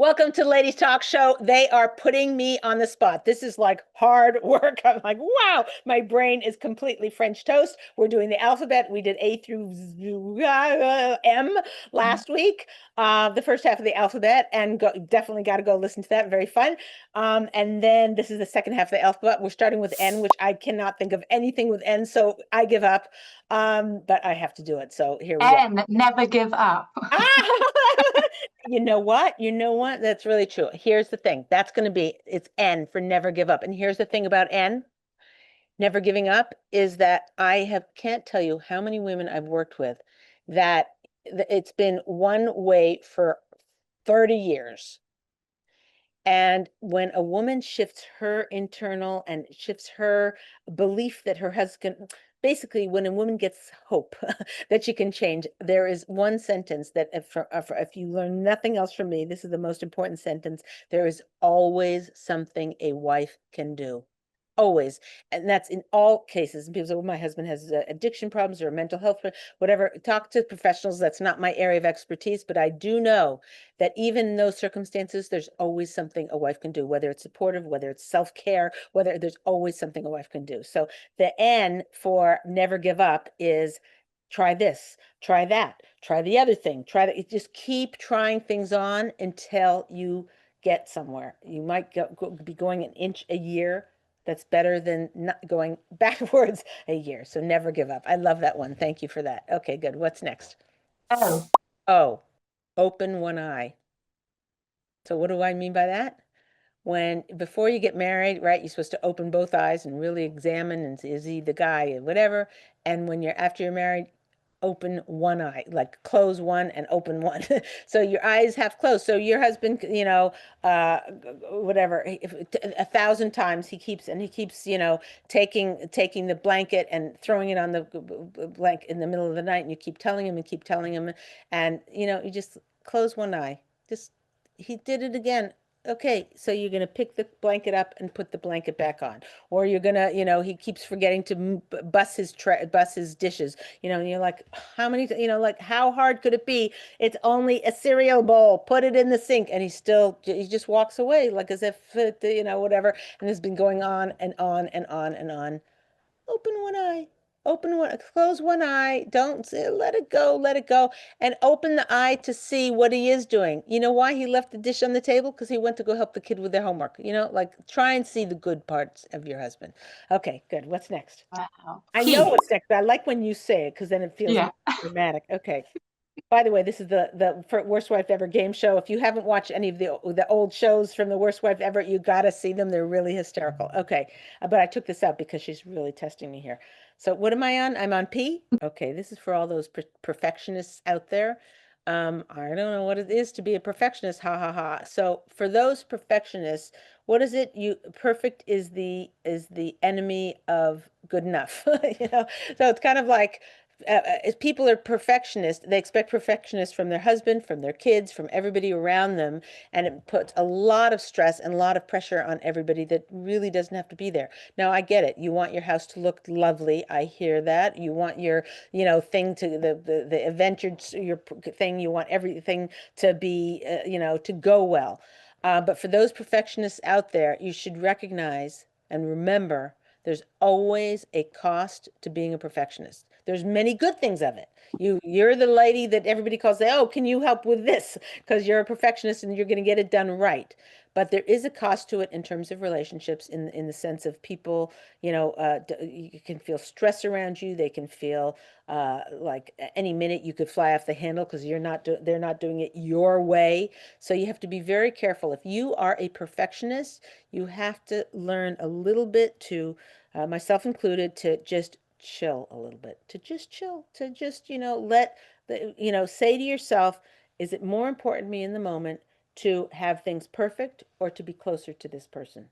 Welcome to Ladies Talk Show. They are putting me on the spot. This is like hard work. I'm like, wow, my brain is completely French toast. We're doing the alphabet. We did A through M last week, the first half of the alphabet, and definitely got to go listen to that. Very fun. And then this is the second half of the alphabet. We're starting with N, which I cannot think of anything with N, so I give up. But I have to do it. So here we go. N, never give up. You know what? You know what? That's really true. Here's the thing. That's going to be, it's N for never give up. And here's the thing about N, never giving up, is that can't tell you how many women I've worked with that it's been one way for 30 years. And when a woman shifts her internal and shifts her belief that her husband, basically when a woman gets hope that she can change, there is one sentence that if you learn nothing else from me, this is the most important sentence: there is always something a wife can do. Always. And that's in all cases. People say, well, my husband has addiction problems or mental health, whatever. Talk to professionals. That's not my area of expertise, but I do know that even in those circumstances, there's always something a wife can do, whether it's supportive, whether it's self-care, whether there's always something a wife can do. So the N for never give up is try this, try that, try the other thing, try that. Just keep trying things on until you get somewhere. You might be going an inch a year. That's better than not going backwards a year. So never give up. I love that one. Thank you for that. Okay, good. What's next? O. O, open one eye. So what do I mean by that? Before you get married, right, you're supposed to open both eyes and really examine and see, is he the guy or whatever. And after you're married, open one eye, like close one and open one. So your eyes half closed. So your husband, whatever, 1,000 times he keeps, taking the blanket and throwing it on the blanket in the middle of the night, and you keep telling him and keep telling him, and you just close one eye. He did it again. Okay, so you're going to pick the blanket up and put the blanket back on. Or you're going to, he keeps forgetting to bus his dishes, and you're like, how many, how hard could it be? It's only a cereal bowl. Put it in the sink. And he just walks away like as if, whatever. And it's been going on and on and on and on. Open one eye. Close one eye. Don't let it go, and open the eye to see what he is doing. You know why he left the dish on the table? Because he went to go help the kid with their homework. Try and see the good parts of your husband. Okay, good. What's next? Wow. I know what's next. I like when you say it because then it feels dramatic. Okay. By the way, this is the Worst Wife Ever game show. If you haven't watched any of the old shows from the Worst Wife Ever, you got to see them. They're really hysterical. Okay, but I took this out because she's really testing me here. So what am I on? I'm on P. Okay, this is for all those perfectionists out there. I don't know what it is to be a perfectionist. Ha ha ha. So for those perfectionists, what is it? Perfect is the enemy of good enough. So it's kind of like, if people are perfectionists, they expect perfectionists from their husband, from their kids, from everybody around them, and it puts a lot of stress and a lot of pressure on everybody that really doesn't have to be there. Now, I get it. You want your house to look lovely. I hear that. You want your, thing to the event, your thing. You want everything to be, to go well. But for those perfectionists out there, you should recognize and remember there's always a cost to being a perfectionist. There's many good things of it. You're the lady that everybody calls, oh, can you help with this? Because you're a perfectionist and you're going to get it done right. But there is a cost to it in terms of relationships, in the sense of people, you can feel stress around you. They can feel like any minute you could fly off the handle because they're not doing it your way. So you have to be very careful. If you are a perfectionist, you have to learn a little bit to, myself included, to just chill a little bit, to just chill, to just, say to yourself, is it more important to me in the moment to have things perfect or to be closer to this person?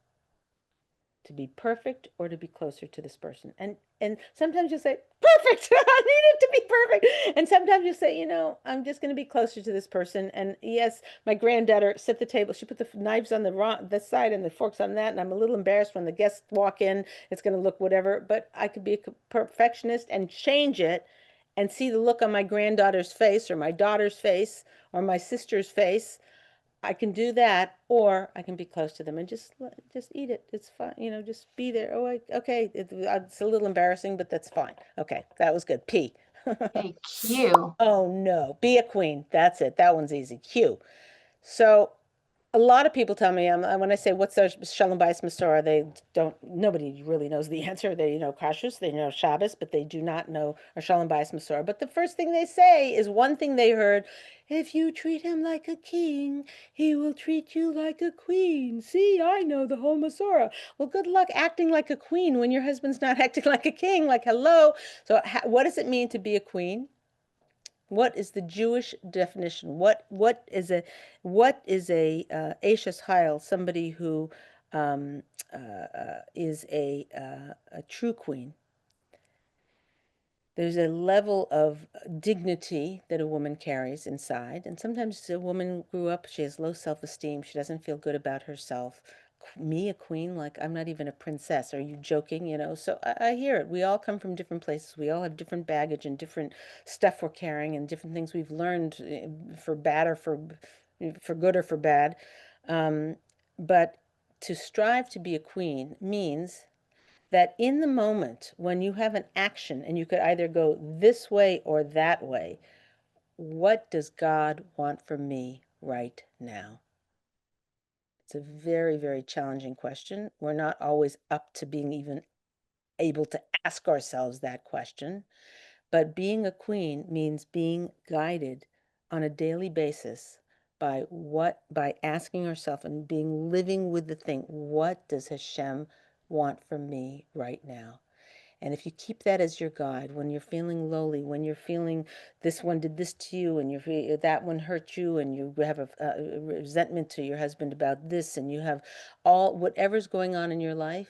To be perfect or to be closer to this person? And sometimes you say, perfect. I need it to be perfect. And sometimes you say, I'm just going to be closer to this person. And yes, my granddaughter set the table. She put the knives on this side and the forks on that. And I'm a little embarrassed when the guests walk in. It's going to look whatever. But I could be a perfectionist and change it and see the look on my granddaughter's face or my daughter's face or my sister's face. I can do that, or I can be close to them and just eat it. It's fine, just be there. Oh, okay, it's a little embarrassing, but that's fine. Okay, that was good. P. Okay, Q. Oh no, be a queen. That's it. That one's easy. Q. So a lot of people tell me, when I say what's their Shalom bayis Masorah, nobody really knows the answer. They know Kashrus, they know Shabbos, but they do not know our Shalom bayis Masorah. But the first thing they say is one thing they heard: if you treat him like a king, he will treat you like a queen. See, I know the whole Masorah. Well, good luck acting like a queen when your husband's not acting like a king. Like, hello. So what does it mean to be a queen? What is the Jewish definition? What is a Ashes Heil, somebody who is a true queen? There's a level of dignity that a woman carries inside, and sometimes a woman grew up, she has low self-esteem, she doesn't feel good about herself. Me, a queen? Like, I'm not even a princess. Are you joking? So I hear it. We all come from different places. We all have different baggage and different stuff we're carrying and different things we've learned, for bad or for good or for bad. But to strive to be a queen means that in the moment when you have an action and you could either go this way or that way, what does God want from me right now? It's a very, very challenging question. We're not always up to being even able to ask ourselves that question. But being a queen means being guided on a daily basis by asking ourselves and living with the thing, what does Hashem want from me right now? And if you keep that as your guide, when you're feeling lowly, when you're feeling this one did this to you, and that one hurt you, and you have a resentment to your husband about this, and you have whatever's going on in your life,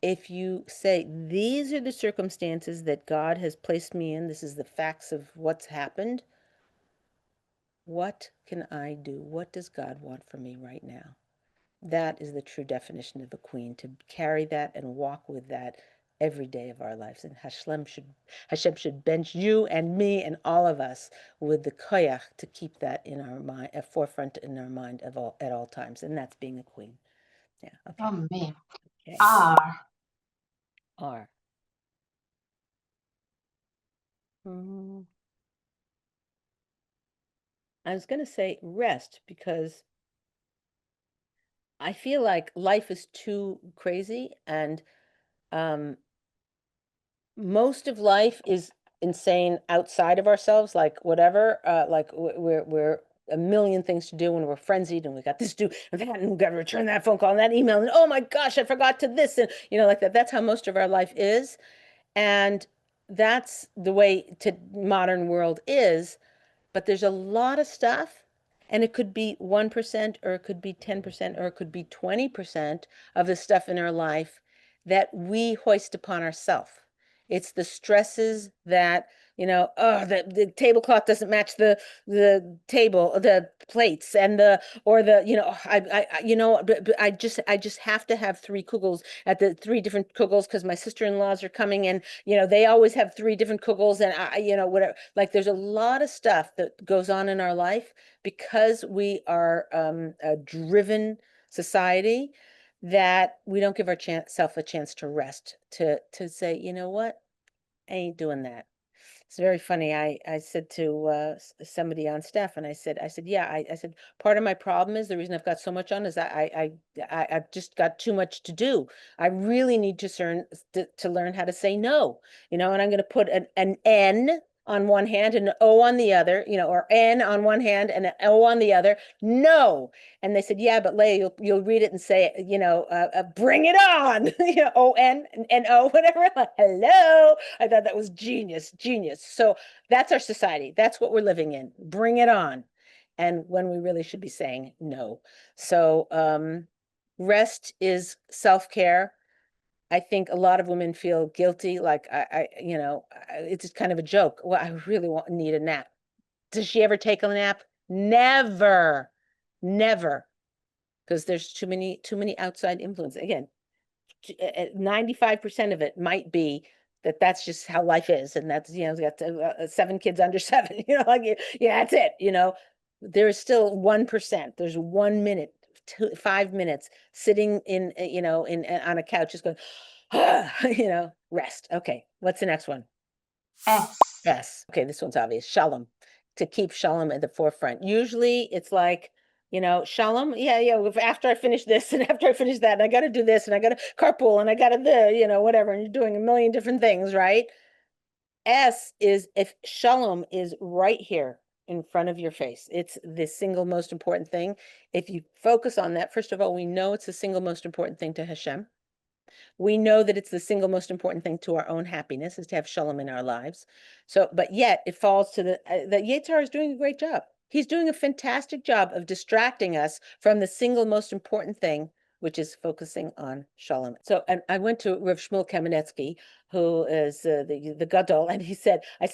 if you say, these are the circumstances that God has placed me in, this is the facts of what's happened, what can I do? What does God want from me right now? That is the true definition of a queen, to carry that and walk with that every day of our lives. And Hashem should bench you and me and all of us with the koyach to keep that in our mind, a forefront in our mind at all times. And that's being a queen. Yeah. Okay. Oh, me. Okay. R. R. I was going to say rest, because I feel like life is too crazy, and most of life is insane outside of ourselves, like whatever, like we're a million things to do, and we're frenzied, and we got this to do and that, and we got to return that phone call and that email, and oh my gosh, I forgot to this, and like that. That's how most of our life is, and that's the way to modern world is. But there's a lot of stuff, and it could be 1%, or it could be 10%, or it could be 20% of the stuff in our life that we hoist upon ourselves. It's the stresses that, oh, the tablecloth doesn't match the plates, and but I just have to have three kugels at the three different kugels, because my sister-in-laws are coming, and they always have three different kugels, and whatever. Like, there's a lot of stuff that goes on in our life because we are a driven society, that we don't give ourselves a chance to rest, to say, you know what, I ain't doing that. It's very funny. I said to somebody on staff, and I said, yeah, I said, part of my problem is, the reason I've got so much on is I've just got too much to do. I really need to learn how to say no, and I'm going to put an N on one hand and an O on the other, or N on one hand and an O on the other. No. And they said, yeah, but Leah, you'll read it and say, bring it on, O-N and O, whatever. Like, hello. I thought that was genius. So that's our society. That's what we're living in. Bring it on. And when we really should be saying no. So rest is self-care. I think a lot of women feel guilty, like it's just kind of a joke. Well, I really need a nap. Does she ever take a nap? Never, never, because there's too many outside influences. Again, 95% of it might be that's just how life is, and that's got 7 kids under 7. Like, yeah, that's it. There is still 1%. There's 1 minute, 5 minutes sitting in, on a couch, just going, rest. Okay. What's the next one? S. Yes. Okay. This one's obvious. Shalom. To keep shalom at the forefront. Usually it's like, shalom. Yeah. After I finish this and after I finish that, and I got to do this and I got to carpool and I got to whatever. And you're doing a million different things, right? S is if shalom is right here in front of your face. It's the single most important thing. If you focus on that, first of all, we know it's the single most important thing to Hashem. We know that it's the single most important thing to our own happiness is to have shalom in our lives. So, but yet it falls to the Yetzer Hara is doing a great job. He's doing a fantastic job of distracting us from the single most important thing, which is focusing on shalom. So, and I went to Rav Shmuel Kamenetsky, who is the gadol, and I said, I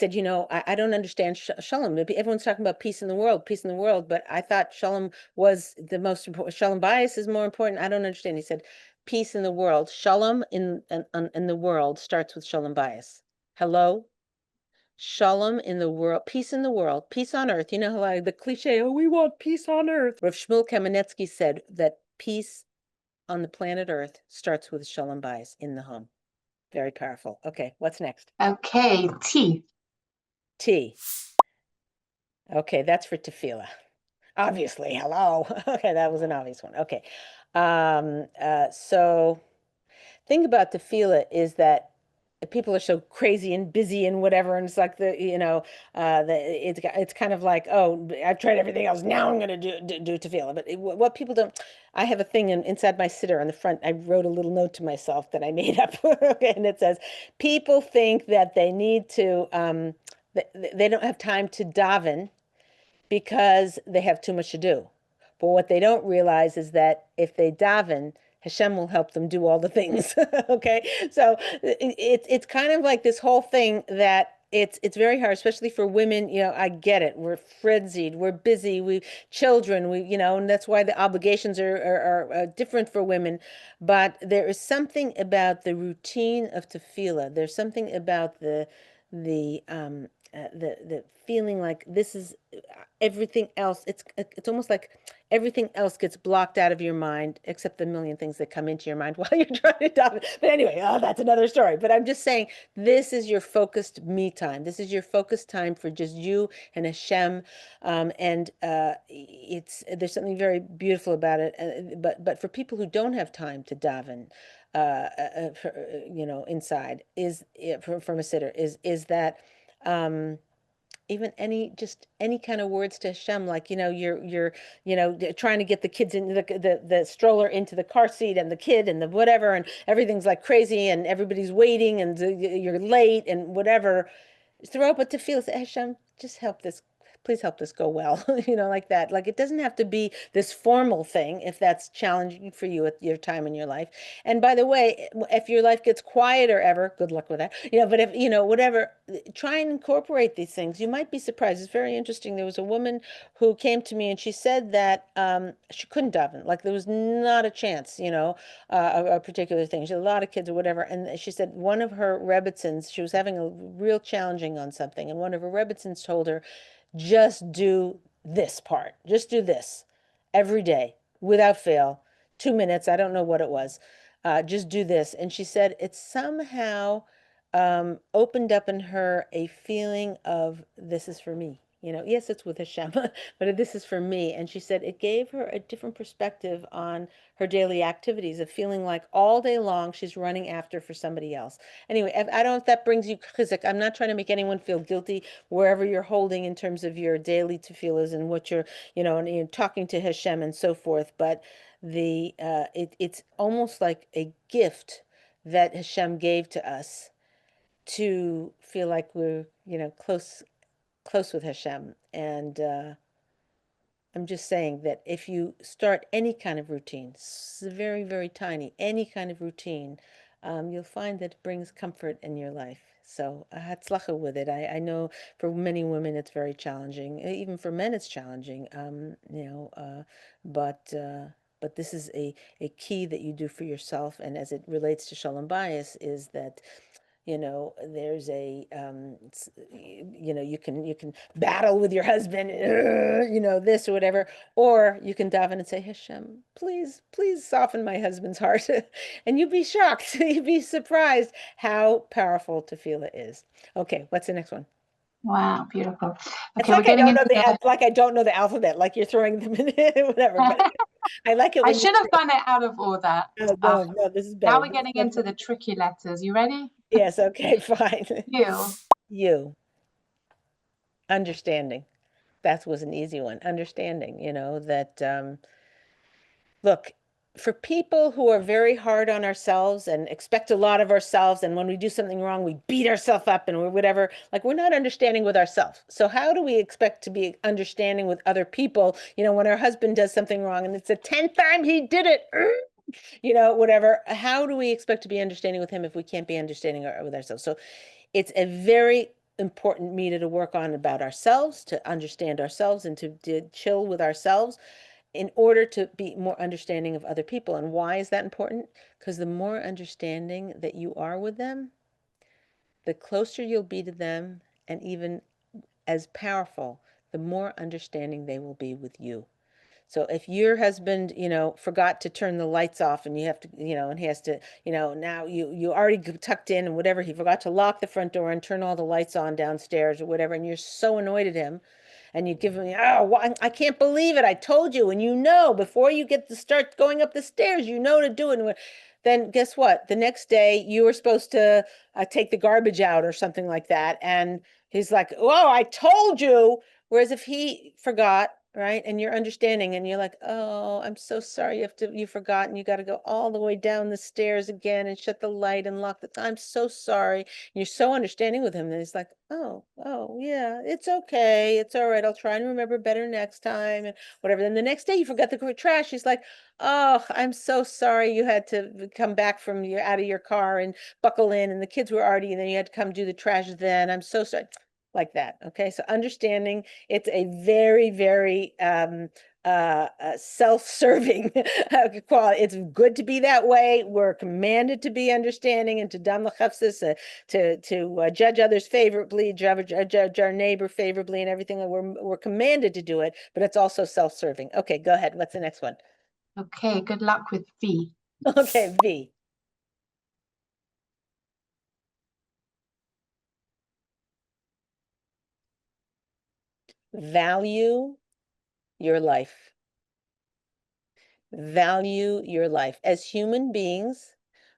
don't understand shalom. Everyone's talking about peace in the world, but I thought shalom was the most important. Shalom bayis is more important. I don't understand. He said, peace in the world. Shalom in the world starts with shalom bayis. Hello? Shalom in the world, peace in the world, peace on earth. You know, like the cliche, oh, we want peace on earth. Rav Shmuel Kamenetsky said that peace on the planet Earth starts with shalom bayis in the home. Very powerful. Okay, what's next? Okay, T. T. Okay, that's for tefillah. Obviously, hello. Okay, that was an obvious one. Okay. So thing about tefillah is that people are so crazy and busy and whatever, and it's like it's kind of like, oh, I've tried everything else. Now I'm going to do tefillah. But what people don't, I have a thing inside my sitter on the front. I wrote a little note to myself that I made up, okay, and it says, people think that they need to, they don't have time to daven because they have too much to do. But what they don't realize is that if they daven, Hashem will help them do all the things. Okay, so it's kind of like this whole thing that it's very hard, especially for women. I get it. We're frenzied. We're busy. We children. And that's why the obligations are different for women. But there is something about the routine of tefillah. There's something about the feeling like this is everything else. It's almost like everything else gets blocked out of your mind except the million things that come into your mind while you're trying to daven. But anyway, that's another story. But I'm just saying, this is your focused me time. This is your focused time for just you and Hashem. And there's something very beautiful about it. But for people who don't have time to daven, inside from a sitter is that even any kind of words to Hashem, like, you're trying to get the kids in the stroller into the car seat and the kid and the whatever, and everything's like crazy and everybody's waiting and you're late and whatever. Throw up a tefillah, say, Hashem, just help this. Please help this go well, like that. Like, it doesn't have to be this formal thing if that's challenging for you at your time in your life. And by the way, if your life gets quieter ever, good luck with that. But if, whatever, try and incorporate these things. You might be surprised. It's very interesting. There was a woman who came to me and she said that she couldn't daven. Like, there was not a chance, a particular thing. She had a lot of kids or whatever. And she said one of her Rebbitzins, she was having a real challenging on something. And one of her Rebbitzins told her, just do this part. Just do this every day without fail. 2 minutes. I don't know what it was. Just do this. And she said it somehow opened up in her a feeling of, this is for me. Yes, it's with Hashem, but this is for me. And she said it gave her a different perspective on her daily activities of feeling like all day long she's running after for somebody else. Anyway, I don't know if that brings you chizuk. I'm not trying to make anyone feel guilty wherever you're holding in terms of your daily tefillahs and what you're, and you're talking to Hashem and so forth. But it's almost like a gift that Hashem gave to us to feel like we're, close with Hashem. And I'm just saying that if you start any kind of routine, very, very tiny, any kind of routine, you'll find that it brings comfort in your life. So hatzlacha with it. I know for many women it's very challenging. Even for men it's challenging. But this is a key that you do for yourself. And as it relates to shalom bayis, is that there's you can battle with your husband, this or whatever, or you can daven and say, Hashem, please, please soften my husband's heart. And you'd be shocked. You'd be surprised how powerful tefillah is. Okay, what's the next one? Wow, beautiful. It's Okay, we're like I getting don't know into the. like I don't know the alphabet, like you're throwing them in, whatever. But I like it I when you should have done it out of order. no, Uh, no, this is now better. we're getting into the tricky letters. You ready? Yes, okay, fine. You. You. Understanding. That was an easy one. Understanding, that look, for people who are very hard on ourselves and expect a lot of ourselves, and when we do something wrong, we beat ourselves up and we're whatever, like we're not understanding with ourselves. So how do we expect to be understanding with other people? When our husband does something wrong and it's the 10th time he did it, whatever, how do we expect to be understanding with him if we can't be understanding with ourselves? So it's a very important meter to work on about ourselves, to understand ourselves and to chill with ourselves in order to be more understanding of other people. And why is that important? Because the more understanding that you are with them, the closer you'll be to them, and even as powerful, the more understanding they will be with you. So if your husband, forgot to turn the lights off and you have to, and he has to, now you already tucked in and whatever, he forgot to lock the front door and turn all the lights on downstairs or whatever, and you're so annoyed at him, and you give him, oh, I can't believe it. I told you. And before you get to start going up the stairs, to do it. And then guess what? The next day you were supposed to take the garbage out or something like that. And he's like, oh, I told you. Whereas if he forgot, right, and you're understanding and you're like, oh, I'm so sorry you forgot and you got to go all the way down the stairs again and shut the light and lock I'm so sorry. And you're so understanding with him that he's like, oh yeah, it's okay, it's all right, I'll try and remember better next time and whatever. Then the next day you forgot the trash. He's like, oh, I'm so sorry you had to come back out of your car and buckle in and the kids were already, and then you had to come do the trash. Then I'm so sorry, like that. Okay, so understanding, it's a very, very self-serving quality. It's good to be that way. We're commanded to be understanding and to dam l'chafsis, to judge others favorably, judge our neighbor favorably, and everything. We're commanded to do it, but it's also self-serving. Okay, go ahead. What's the next one? Okay, good luck with V. Okay, V. Value your life. Value your life. As human beings,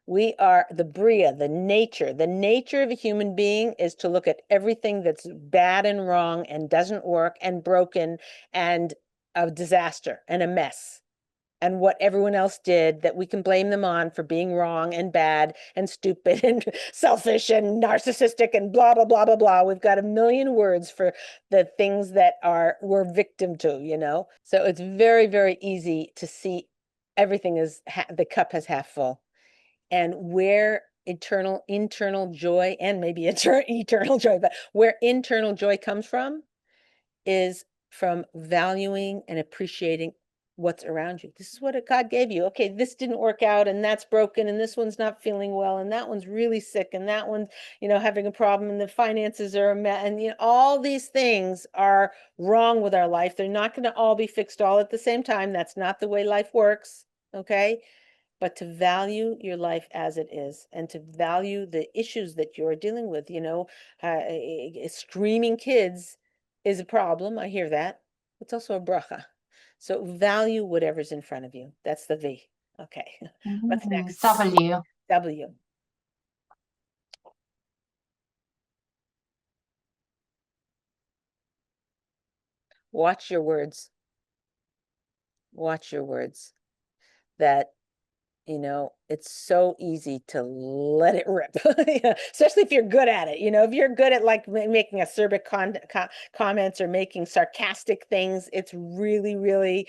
we are the bria, the nature. The nature of a human being is to look at everything that's bad and wrong and doesn't work and broken and a disaster and a mess, and what everyone else did that we can blame them on for being wrong and bad and stupid and selfish and narcissistic and blah, blah, blah, blah, blah. We've got a million words for the things that we're victim to. So it's very, very easy to see everything is the cup is half full. And where internal joy, and maybe eternal joy, but where internal joy comes from is from valuing and appreciating what's around you. This is what God gave you. Okay, this didn't work out and that's broken and this one's not feeling well and that one's really sick and that one's, having a problem and the finances are a mess, and all these things are wrong with our life. They're not going to all be fixed all at the same time. That's not the way life works, okay? But to value your life as it is and to value the issues that you're dealing with, screaming kids is a problem. I hear that. It's also a bracha. So value whatever's in front of you. That's the V. Okay. What's next? W. W. Watch your words. Watch your words. That it's so easy to let it rip, especially if you're good at it. If you're good at like making acerbic comments or making sarcastic things, it's really, really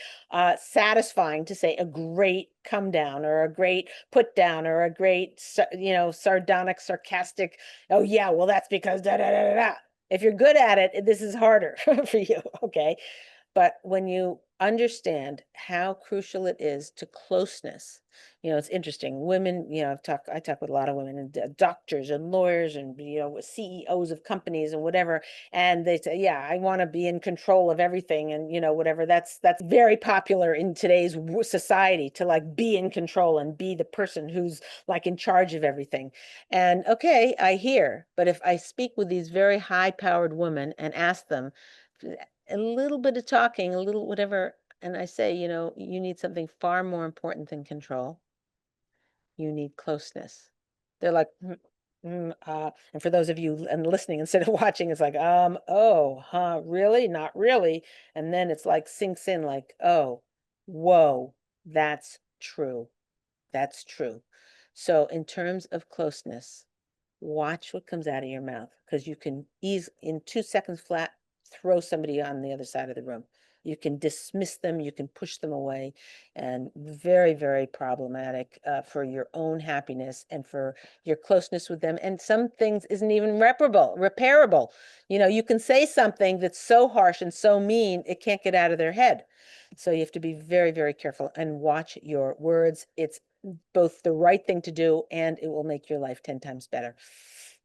satisfying to say a great come down or a great put down or a great, sardonic, sarcastic, oh yeah, well, that's because da da da da da. If you're good at it, this is harder for you, okay? But when you understand how crucial it is to closeness, it's interesting. Women, I talk with a lot of women and doctors and lawyers and, CEOs of companies and whatever. And they say, yeah, I want to be in control of everything. And, whatever, that's very popular in today's society, to like be in control and be the person who's like in charge of everything. And okay, I hear, but if I speak with these very high powered women and ask them, a little bit of talking, a little whatever, and I say, you need something far more important than control. You need closeness. They're like, and for those of you and listening instead of watching, it's like, oh, huh, really? Not really. And then it's like sinks in like, oh, whoa, that's true. That's true. So in terms of closeness, watch what comes out of your mouth, because you can in 2 seconds flat throw somebody on the other side of the room. You can dismiss them, you can push them away, and very, very problematic for your own happiness and for your closeness with them. And some things isn't even repairable. You can say something that's so harsh and so mean, it can't get out of their head. So you have to be very, very careful and watch your words. It's both the right thing to do, and it will make your life 10 times better.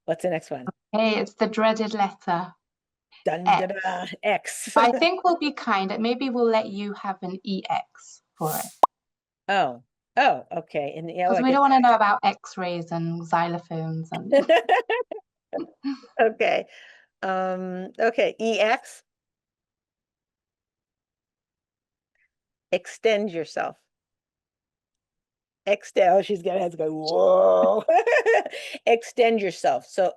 What's the next one? Hey, it's the dreaded letter. Dun, X. da, da, X. I think we'll be kind. Maybe we'll let you have an EX for it. Oh, okay. And Because we don't want to know about X-rays and xylophones and okay. Okay, EX. Extend yourself. Extend. Oh, she's gonna have to go, whoa. Extend yourself. So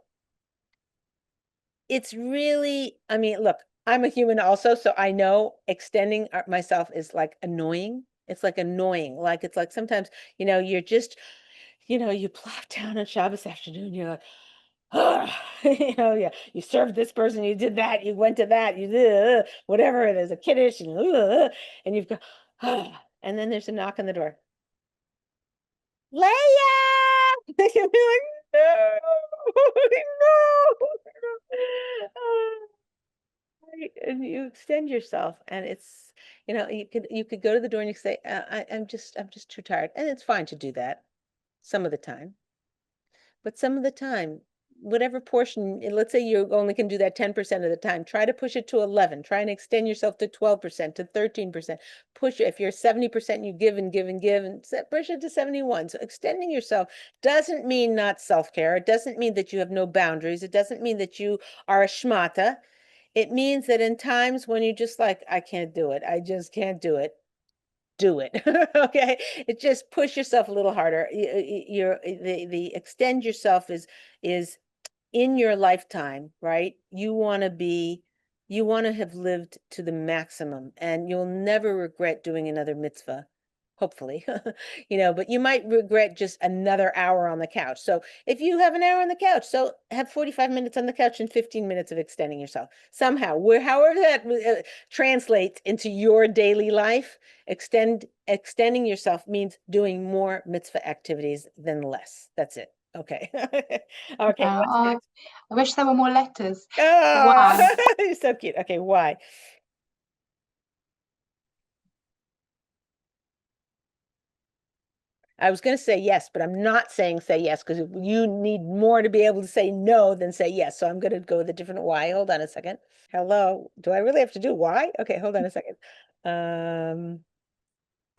it's really, I mean, look, I'm a human also, so I know extending myself is like annoying. It's like annoying. Like, it's like sometimes, you're just, you plop down on Shabbos afternoon, you're like, yeah, you served this person, you did that, you went to that, you did whatever it is, a kiddush, and you've got, and then there's a knock on the door. Leah! You'll be like, no, no. And you extend yourself, and it's, you could go to the door and you say, I'm just too tired. And it's fine to do that some of the time. But some of the time, whatever portion, let's say you only can do that 10% of the time, try to push it to 11, try and extend yourself to 12%, to 13%. Push it. If you're 70%, you give and give and give, and push it to 71. So extending yourself doesn't mean not self-care. It doesn't mean that you have no boundaries. It doesn't mean that you are a schmata. It means that in times when you just like, I can't do it, I just can't do it, do it. Okay, it just push yourself a little harder. The extend yourself is in your lifetime, right? You want to have lived to the maximum, and you'll never regret doing another mitzvah, hopefully. But you might regret just another hour on the couch. So if you have an hour on the couch, so have 45 minutes on the couch and 15 minutes of extending yourself somehow, however that translates into your daily life. Extending yourself means doing more mitzvah activities than less. That's it. Okay. Okay, what's next? I wish there were more letters. Oh, you're so cute. Okay, why? I was going to say yes, but I'm not saying say yes, because you need more to be able to say no than say yes. So I'm going to go with a different why. Hold on a second. Hello. Do I really have to do why? Okay, hold on a second.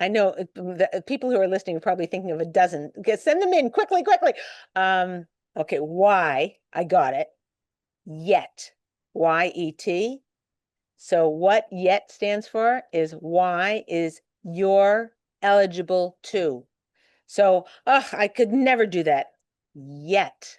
I know the people who are listening are probably thinking of a dozen. Okay, send them in quickly, quickly. Okay, why? I got it. Yet. Y-E-T. So what yet stands for is why is you're eligible to. So, I could never do that yet.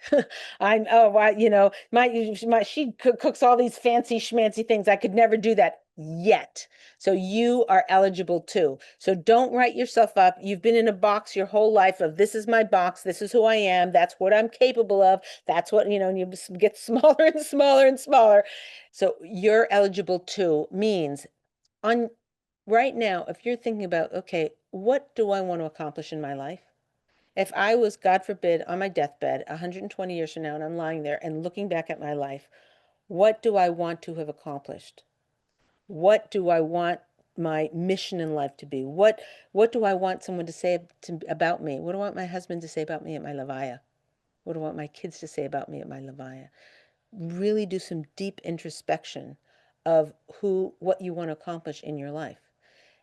She cooks all these fancy schmancy things. I could never do that yet. So you are eligible too. So don't write yourself up. You've been in a box your whole life of this is my box. This is who I am. That's what I'm capable of. That's what, and you get smaller and smaller and smaller. So you're eligible too means on right now, if you're thinking about, okay, what do I want to accomplish in my life? If I was, God forbid, on my deathbed 120 years from now, and I'm lying there and looking back at my life, what do I want to have accomplished? What do I want my mission in life to be? What do I want someone to say about me? What do I want my husband to say about me at my levaya? What do I want my kids to say about me at my levaya? Really do some deep introspection of what you want to accomplish in your life.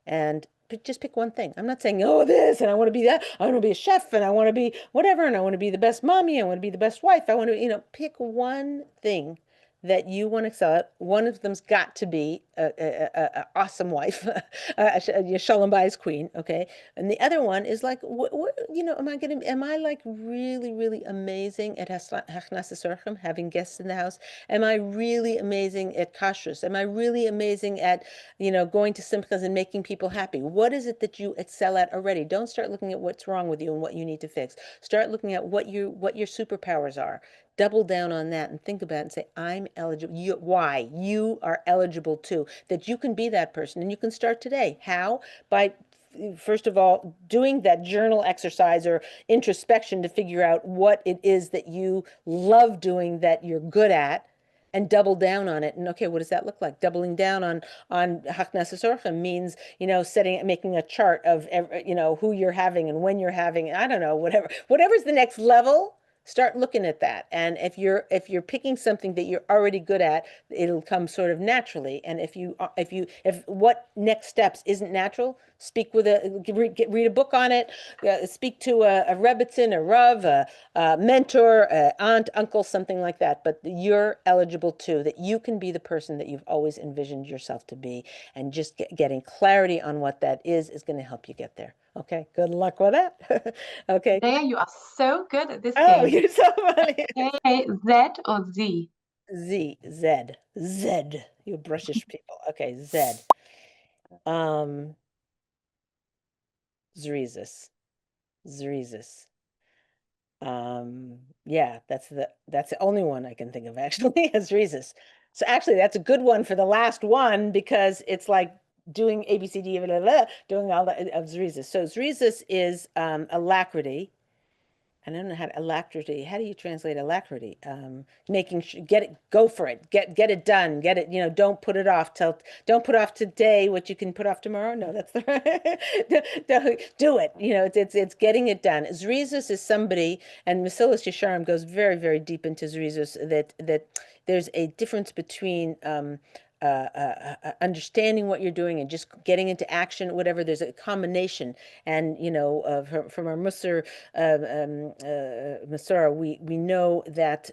And just pick one thing. I'm not saying, oh, this, and I want to be that. I want to be a chef, and I want to be whatever, and I want to be the best mommy. I want to be the best wife. I want to, pick one thing that you want to excel at. One of them's got to be a awesome wife, a Shalom bayis queen, okay? And the other one is like, am I like really, really amazing at having guests in the house? Am I really amazing at kashrus? Am I really amazing at, going to simchas and making people happy? What is it that you excel at already? Don't start looking at what's wrong with you and what you need to fix. Start looking at what your superpowers are. Double down on that and think about it and say, I'm eligible. Why? You are eligible too. That you can be that person, and you can start today. How? By, first of all, doing that journal exercise or introspection to figure out what it is that you love doing, that you're good at, and double down on it. And okay, what does that look like? Doubling down on Hachnasa means, making a chart of, who you're having and when you're having, I don't know, whatever's the next level. Start looking at that. And if you're picking something that you're already good at, it'll come sort of naturally. And if what next steps isn't natural, read a book on it, speak to a rebbitzin, a rav, a mentor, a aunt, uncle, something like that. But you're eligible too, that you can be the person that you've always envisioned yourself to be. And just getting clarity on what that is going to help you get there. Okay, good luck with that. Okay. Leah, you are so good at this Oh, game. you're so funny. Okay, Z or Z? Zed. You British people. Okay, Zed. Zerizus. Yeah, that's the only one I can think of actually, is Zerizus. So actually, that's a good one for the last one, because it's like doing ABCD, blah, blah, blah, doing all that of Zerizus. So Zerizus is alacrity. I don't know alacrity. How do you translate alacrity? Making sure, go for it, get it done, get it. Don't put it off don't put off today what you can put off tomorrow. No, that's the do it. It's getting it done. Zerizus is somebody, and Mesilas Yesharim goes very, very deep into Zerizus, that there's a difference between understanding what you're doing and just getting into action, whatever. There's a combination. And from our Musar, we know that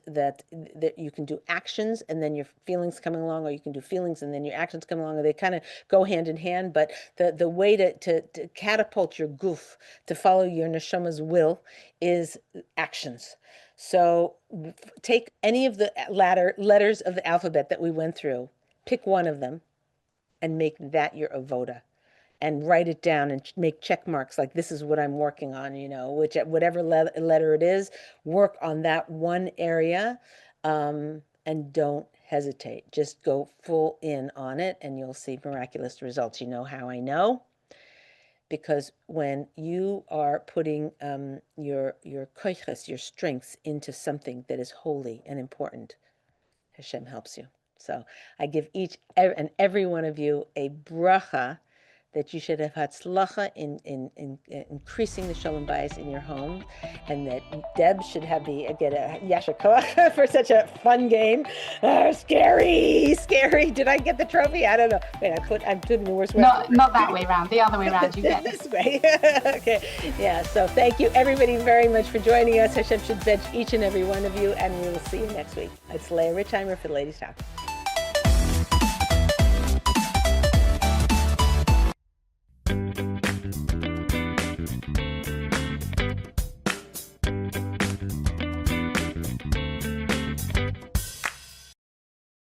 you can do actions and then your feelings coming along, or you can do feelings and then your actions come along, or they kind of go hand in hand. But the way to catapult your guf, to follow your neshama's will, is actions. So take any of the letters of the alphabet that we went through, pick one of them and make that your avoda, and write it down and make check marks, like this is what I'm working on, whatever letter it is, work on that one area, and don't hesitate. Just go full in on it and you'll see miraculous results. You know how I know? Because when you are putting your koiches, your strengths, into something that is holy and important, Hashem helps you. So I give each and every one of you a bracha, that you should have hatzlacha in increasing the shalom bayis in your home, and that Deb should get a yasher koach for such a fun game. Scary. Did I get the trophy? I don't know. Wait, I'm doing the worst way. Not that way around. The other way around. You get this way. Okay. Yeah. So thank you everybody very much for joining us. Hashem should bench each and every one of you, and we will see you next week. It's Leah Richeimer for the Ladies Talk.